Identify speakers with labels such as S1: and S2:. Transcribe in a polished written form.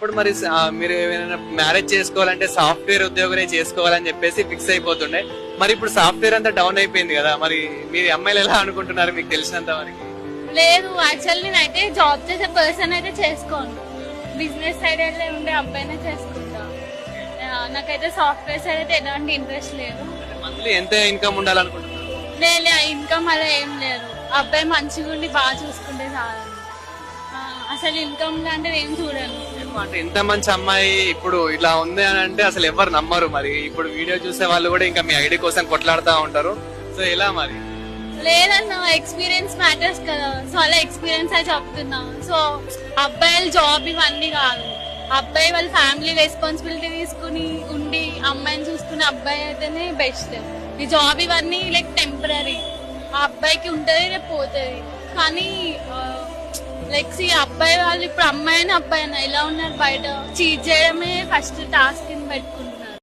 S1: ఒకప్పుడు మరి మీరు ఏమైనా మ్యారేజ్ చేసుకోవాలంటే సాఫ్ట్వేర్ ఉద్యోగమే చేసుకోవాలని చెప్పేసి ఫిక్స్ అయిపోతుండే. మరి ఇప్పుడు సాఫ్ట్వేర్ అంతా డౌన్ అయిపోయింది కదా, మరి మీరు అమ్మాయిలు ఎలా అనుకుంటున్నారు మీకు తెలిసినంత వరకు?
S2: లేదు, యాక్చువల్లీ నేనైతే జాబ్ చేసే పర్సన్ అయితే చేసుకోను, బిజినెస్ సైడ్ అయితే ఉండే అబ్బాయినే చేసుకుంటా. నాకైతే సాఫ్ట్వేర్ సైడ్ అయితే ఎలాంటి ఇంట్రెస్ట్ లేదు.
S1: మంత్లీ ఎంత ఇన్కమ్ ఉండాలనుకుంటున్నారు?
S2: లేదు, ఇన్కమ్ అలా ఏం లేదు, అబ్బాయి మంచిగా ఉండి బాగా చూసుకుంటే చాలు. అసలు ఇన్కమ్ లాంటిది ఏం చూడను.
S1: అంటే ఇంత మంచి అమ్మాయి ఇప్పుడు ఇలా ఉంది అని అంటే అసలు ఎవరు నమ్మరు. మరి ఇప్పుడు వీడియో చూసే వాళ్ళు కూడా ఇంకా మీ ఐడి కోసం కొట్లాడుతూ ఉంటారు. సో ఎలా మరి?
S2: లేదన్న, ఎక్స్పీరియన్స్ మ్యాటర్స్ కదా, సో అలా ఎక్స్పీరియన్స్ అయి చెప్తున్నా. సో అబ్బాయిల జాబ్ ఇవన్నీ కాదు, అబ్బాయి వాళ్ళ ఫ్యామిలీ రెస్పాన్సిబిలిటీ తీసుకుని ఉండి అమ్మాయిని చూసుకునే అబ్బాయి అయితేనే బెస్ట్. ఈ జాబ్ ఇవన్నీ లైక్ టెంపరీ, ఆ అబ్బాయికి ఉంటది రేపు పోతుంది. కానీ లైక్ అబ్బాయి వాళ్ళు ఇప్పుడు అమ్మాయిని అబ్బాయినా ఎలా ఉన్నారు బయట చీట్ చేయడమే ఫస్ట్ టాస్క్ కింద పెట్టుకుంటారు.